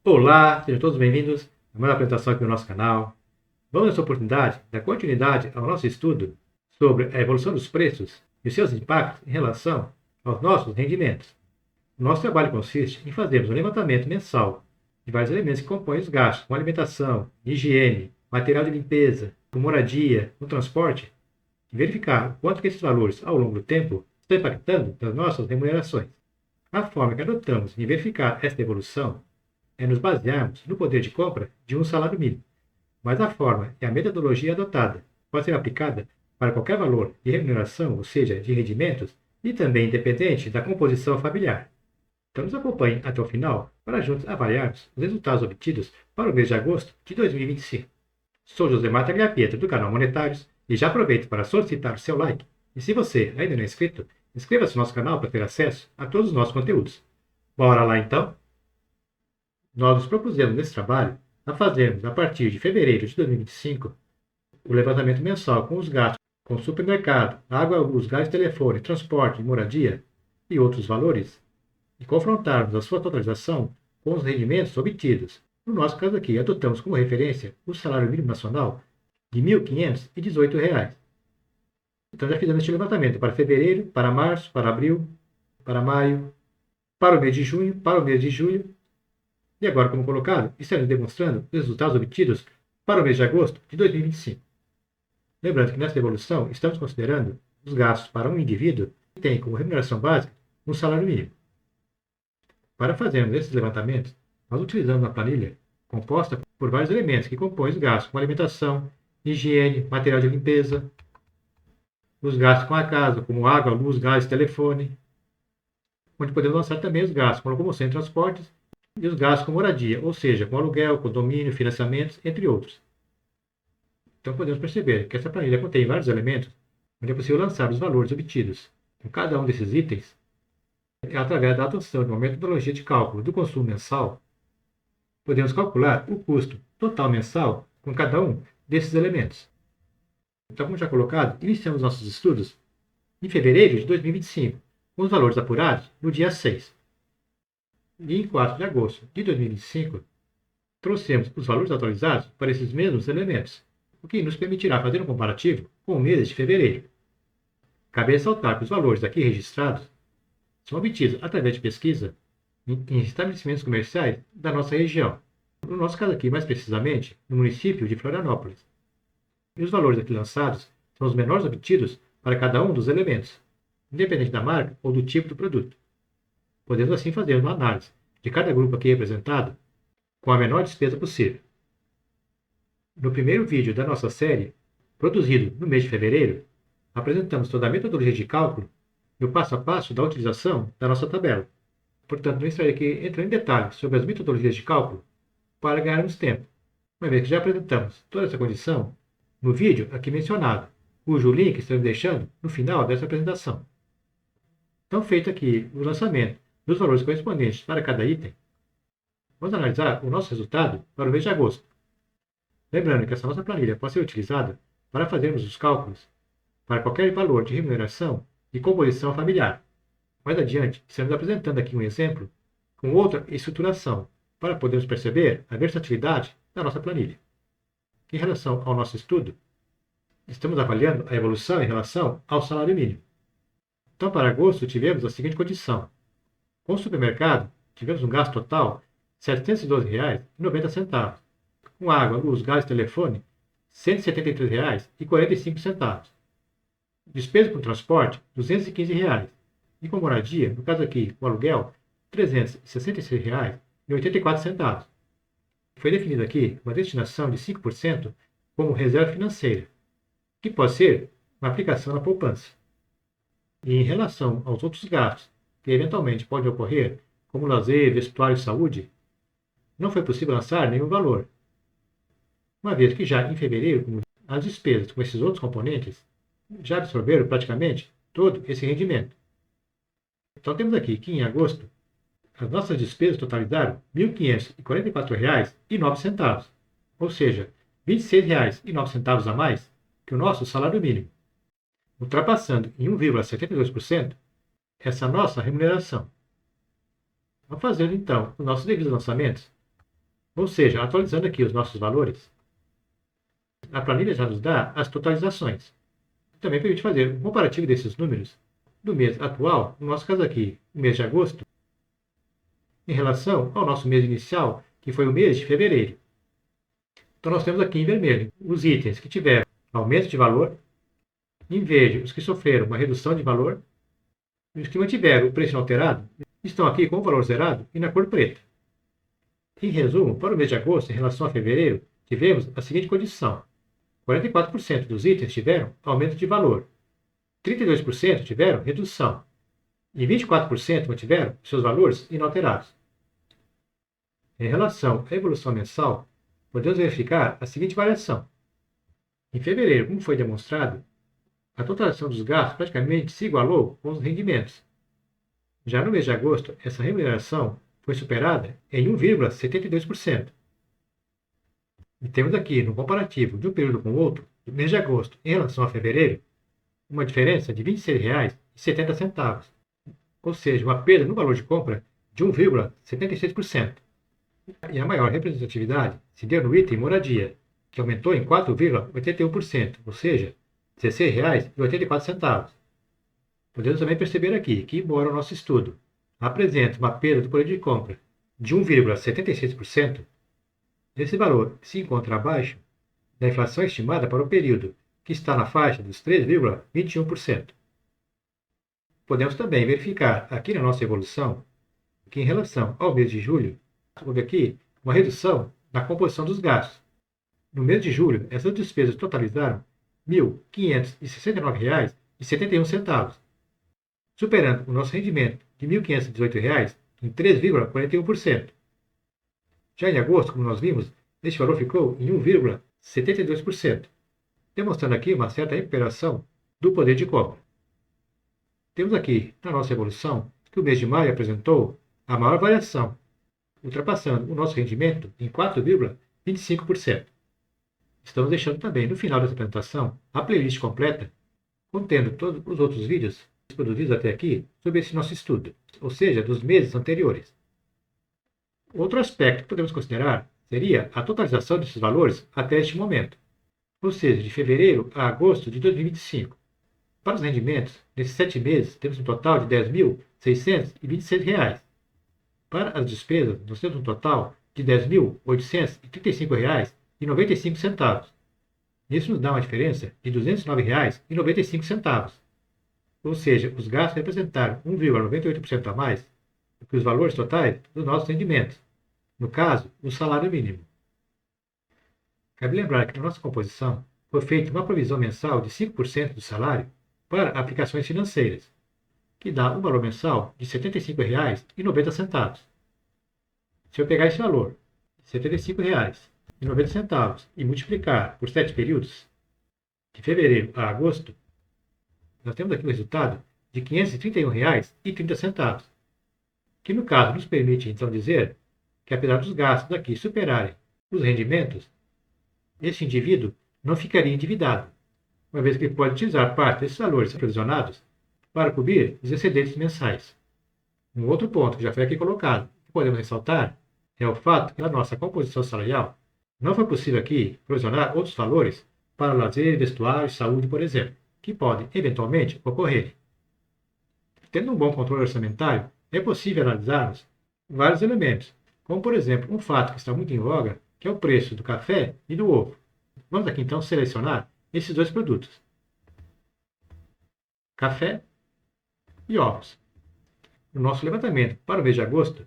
Olá, sejam todos bem-vindos a mais uma apresentação aqui no nosso canal. Vamos nessa oportunidade dar continuidade ao nosso estudo sobre a evolução dos preços e os seus impactos em relação aos nossos rendimentos. O nosso trabalho consiste em fazermos um levantamento mensal de vários elementos que compõem os gastos, como alimentação, higiene, material de limpeza, com moradia, no transporte, e verificar o quanto que esses valores, ao longo do tempo, estão impactando nas nossas remunerações. A forma que adotamos em verificar esta evolução é nos basearmos no poder de compra de um salário mínimo, mas a forma e a metodologia adotada pode ser aplicada para qualquer valor de remuneração, ou seja, de rendimentos, e também independente da composição familiar. Então nos acompanhe até o final para juntos avaliarmos os resultados obtidos para o mês de agosto de 2025. Sou José Mata Pietro do canal Monetários e já aproveito para solicitar o seu like. E se você ainda não é inscrito, inscreva-se no nosso canal para ter acesso a todos os nossos conteúdos. Bora lá então? Nós nos propusemos nesse trabalho a fazermos, a partir de fevereiro de 2025, o levantamento mensal com os gastos com supermercado, água, luz, gás, telefone, transporte, moradia e outros valores, e confrontarmos a sua totalização com os rendimentos obtidos. No nosso caso aqui, adotamos como referência o salário mínimo nacional de R$ 1.518. Então já fizemos este levantamento para fevereiro, para março, para abril, para maio, para o mês de junho, para o mês de julho. E agora, como colocado, estamos demonstrando os resultados obtidos para o mês de agosto de 2025. Lembrando que nesta evolução estamos considerando os gastos para um indivíduo que tem como remuneração básica um salário mínimo. Para fazermos esses levantamentos, nós utilizamos uma planilha composta por vários elementos que compõem os gastos com alimentação, higiene, material de limpeza, os gastos com a casa, como água, luz, gás, telefone, onde podemos lançar também os gastos com locomoção e transportes, e os gastos com moradia, ou seja, com aluguel, condomínio, financiamentos, entre outros. Então podemos perceber que essa planilha contém vários elementos onde é possível lançar os valores obtidos com cada um desses itens através da adoção de uma metodologia de cálculo do consumo mensal. Podemos calcular o custo total mensal com cada um desses elementos. Então, como já colocado, iniciamos nossos estudos em fevereiro de 2025, com os valores apurados no dia 6. E em 4 de agosto de 2025, trouxemos os valores atualizados para esses mesmos elementos, o que nos permitirá fazer um comparativo com o mês de fevereiro. Cabe ressaltar que os valores aqui registrados são obtidos através de pesquisa em estabelecimentos comerciais da nossa região. No nosso caso aqui, mais precisamente, no município de Florianópolis. E os valores aqui lançados são os menores obtidos para cada um dos elementos, independente da marca ou do tipo do produto. Podemos assim fazer uma análise de cada grupo aqui representado com a menor despesa possível. No primeiro vídeo da nossa série, produzido no mês de fevereiro, apresentamos toda a metodologia de cálculo e o passo a passo da utilização da nossa tabela. Portanto, não estarei aqui entrando em detalhes sobre as metodologias de cálculo para ganharmos tempo, uma vez que já apresentamos toda essa condição no vídeo aqui mencionado, cujo link estaremos deixando no final dessa apresentação. Então, feito aqui o lançamento dos valores correspondentes para cada item, vamos analisar o nosso resultado para o mês de agosto. Lembrando que essa nossa planilha pode ser utilizada para fazermos os cálculos para qualquer valor de remuneração e composição familiar. Mais adiante, estaremos apresentando aqui um exemplo com outra estruturação para podermos perceber a versatilidade da nossa planilha. Em relação ao nosso estudo, estamos avaliando a evolução em relação ao salário mínimo. Então, para agosto, tivemos a seguinte condição. Com o supermercado, tivemos um gasto total de R$ 712,90. Com água, luz, gás e telefone, R$ 173,45. Despesa com transporte, R$ 215. E com moradia, no caso aqui, o aluguel, R$ 366,84. Foi definida aqui uma destinação de 5% como reserva financeira, que pode ser uma aplicação na poupança. E em relação aos outros gastos que eventualmente podem ocorrer, como lazer, vestuário e saúde, não foi possível lançar nenhum valor, uma vez que já em fevereiro, as despesas com esses outros componentes já absorveram praticamente todo esse rendimento. Então temos aqui que em agosto as nossas despesas totalizaram R$ 1.544,09, ou seja, R$ 26,09 a mais que o nosso salário mínimo, ultrapassando em 1,72% essa nossa remuneração. Ao fazer então os nossos devidos lançamentos, Ou seja, atualizando aqui os nossos valores, a planilha já nos dá as totalizações. Também permite fazer um comparativo desses números do mês atual, no nosso caso aqui, o mês de agosto, em relação ao nosso mês inicial, que foi o mês de fevereiro. Então nós temos aqui em vermelho os itens que tiveram aumento de valor, em verde os que sofreram uma redução de valor, e os que mantiveram o preço inalterado estão aqui com o valor zerado e na cor preta. Em resumo, para o mês de agosto, em relação a fevereiro, tivemos a seguinte condição: 44% dos itens tiveram aumento de valor, 32% tiveram redução e 24% mantiveram seus valores inalterados. Em relação à evolução mensal, podemos verificar a seguinte variação. Em fevereiro, como foi demonstrado, a totalização dos gastos praticamente se igualou com os rendimentos. Já no mês de agosto, essa remuneração foi superada em 1,72%. E temos aqui, no comparativo de um período com o outro, do mês de agosto em relação a fevereiro, uma diferença de R$ 26,70, ou seja, uma perda no valor de compra de 1,76%. E a maior representatividade se deu no item moradia, que aumentou em 4,81%, ou seja, R$ 16,84. Podemos também perceber aqui que, embora o nosso estudo apresente uma perda do poder de compra de 1,76%, esse valor se encontra abaixo da inflação estimada para o período, que está na faixa dos 3,21%. Podemos também verificar aqui na nossa evolução que, em relação ao mês de julho, houve aqui uma redução na composição dos gastos. No mês de julho, essas despesas totalizaram R$ 1.569,71, superando o nosso rendimento de R$ 1.518 em 3,41%. Já em agosto, como nós vimos, este valor ficou em 1,72%, demonstrando aqui uma certa recuperação do poder de compra. Temos aqui, na nossa evolução, que o mês de maio apresentou a maior variação, ultrapassando o nosso rendimento em 4,25%. Estamos deixando também no final dessa apresentação a playlist completa, contendo todos os outros vídeos produzidos até aqui sobre esse nosso estudo, ou seja, dos meses anteriores. Outro aspecto que podemos considerar seria a totalização desses valores até este momento, ou seja, de fevereiro a agosto de 2025. Para os rendimentos, nesses 7 meses, temos um total de R$ 10.626. Para as despesas, nós temos um total de R$ 10.835,95. Isso nos dá uma diferença de R$ 209,95. Ou seja, os gastos representaram 1,98% a mais do que os valores totais dos nossos rendimentos. No caso, o salário mínimo. Cabe lembrar que na nossa composição foi feita uma provisão mensal de 5% do salário para aplicações financeiras, que dá um valor mensal de R$ 75,90. Se eu pegar esse valor, R$ 75,90, e multiplicar por 7 períodos, de fevereiro a agosto, nós temos aqui o resultado de R$ 531,30, que no caso nos permite então dizer que, apesar dos gastos aqui superarem os rendimentos, esse indivíduo não ficaria endividado, uma vez que ele pode utilizar parte desses valores provisionados para cobrir os excedentes mensais. Um outro ponto que já foi aqui colocado, que podemos ressaltar, é o fato que na nossa composição salarial não foi possível aqui provisionar outros valores para lazer, vestuário, saúde, por exemplo, que podem eventualmente ocorrer. Tendo um bom controle orçamentário, é possível analisarmos vários elementos, como por exemplo um fato que está muito em voga, que é o preço do café e do ovo. Vamos aqui então selecionar esses dois produtos: café e ovos. No nosso levantamento para o mês de agosto,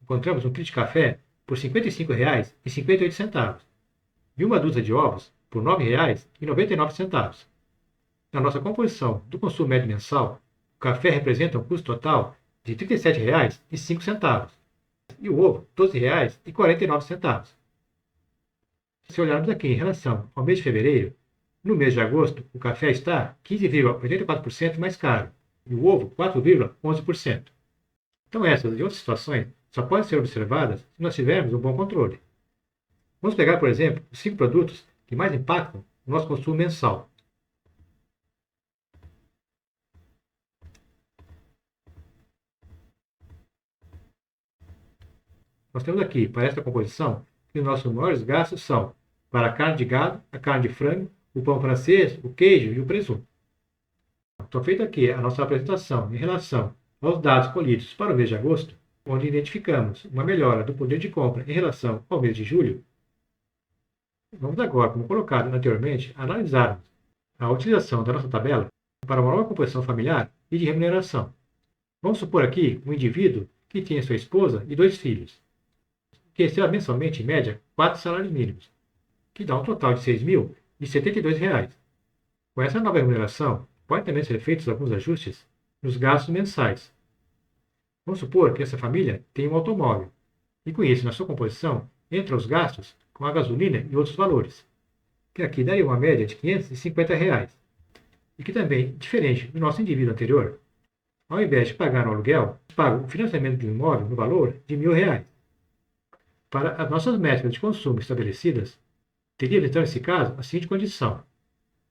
encontramos um quilo de café por R$ 55,58 e uma dúzia de ovos por R$ 9,99. Na nossa composição do consumo médio mensal, o café representa um custo total de R$ 37,05 e o ovo R$ 12,49. Se olharmos aqui em relação ao mês de fevereiro, no mês de agosto o café está 15,84% mais caro e o ovo 4,11%. Então essas e outras situações só podem ser observadas se nós tivermos um bom controle. Vamos pegar, por exemplo, os 5 produtos que mais impactam o nosso consumo mensal. nós temos aqui, para esta composição, que os nossos maiores gastos são para a carne de gado, a carne de frango, o pão francês, o queijo e o presunto. Então, feita aqui a nossa apresentação em relação aos dados colhidos para o mês de agosto, onde identificamos uma melhora do poder de compra em relação ao mês de julho, vamos agora, como colocado anteriormente, analisarmos a utilização da nossa tabela para uma nova composição familiar e de remuneração. Vamos supor aqui um indivíduo que tinha sua esposa e 2 filhos, que recebe mensalmente, em média, 4 salários mínimos, que dá um total de R$ 6.072. Com essa nova remuneração, podem também ser feitos alguns ajustes nos gastos mensais. Vamos supor que essa família tem um automóvel, e com isso, na sua composição, entram os gastos com a gasolina e outros valores, que aqui daria uma média de R$ 550, e que também, diferente do nosso indivíduo anterior, ao invés de pagar um aluguel, paga o financiamento de um imóvel no valor de R$ 1.000. Para as nossas métricas de consumo estabelecidas, teríamos então, nesse caso, a seguinte condição: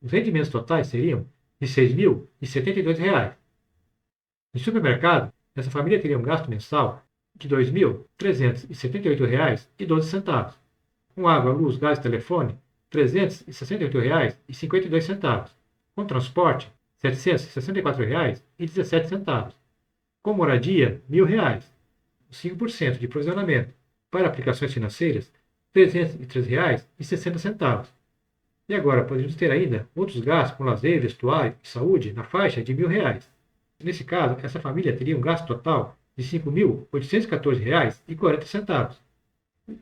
os rendimentos totais seriam de R$ 6.072. Em supermercado, essa família teria um gasto mensal de R$ 2.378,12. Com água, luz, gás e telefone, R$ 368,52. Com transporte, R$ 764,17. Com moradia, R$ 1.000. 5% de provisionamento. Para aplicações financeiras, R$ 303,60. E agora, poderíamos ter ainda outros gastos com lazer, vestuário e saúde na faixa de R$ 1.000. Nesse caso, essa família teria um gasto total de R$ 5.814,40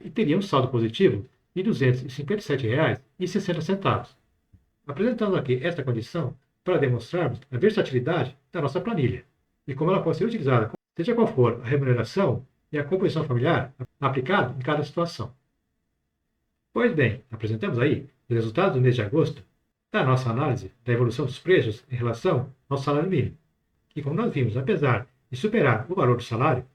e teria um saldo positivo de R$ 257,60. Apresentamos aqui esta condição para demonstrarmos a versatilidade da nossa planilha e como ela pode ser utilizada, seja qual for a remuneração e a composição familiar aplicada em cada situação. Pois bem, apresentamos aí os resultados do mês de agosto da nossa análise da evolução dos preços em relação ao salário mínimo, que, como nós vimos, apesar de superar o valor do salário,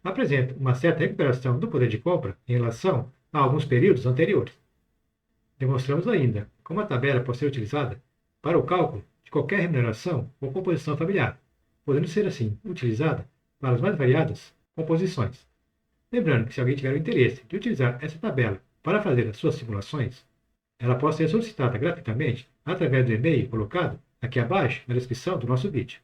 apresenta uma certa recuperação do poder de compra em relação a alguns períodos anteriores. Demonstramos ainda como a tabela pode ser utilizada para o cálculo de qualquer remuneração ou composição familiar, podendo ser, assim, utilizada para as mais variadas composições. Lembrando que, se alguém tiver o interesse de utilizar essa tabela para fazer as suas simulações, ela pode ser solicitada gratuitamente através do e-mail colocado aqui abaixo na descrição do nosso vídeo.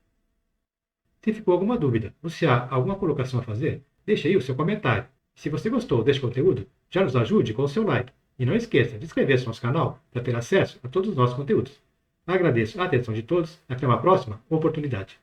Se ficou alguma dúvida ou se há alguma colocação a fazer, deixe aí o seu comentário. Se você gostou deste conteúdo, já nos ajude com o seu like. E não esqueça de inscrever-se no nosso canal para ter acesso a todos os nossos conteúdos. Agradeço a atenção de todos. Até uma próxima oportunidade.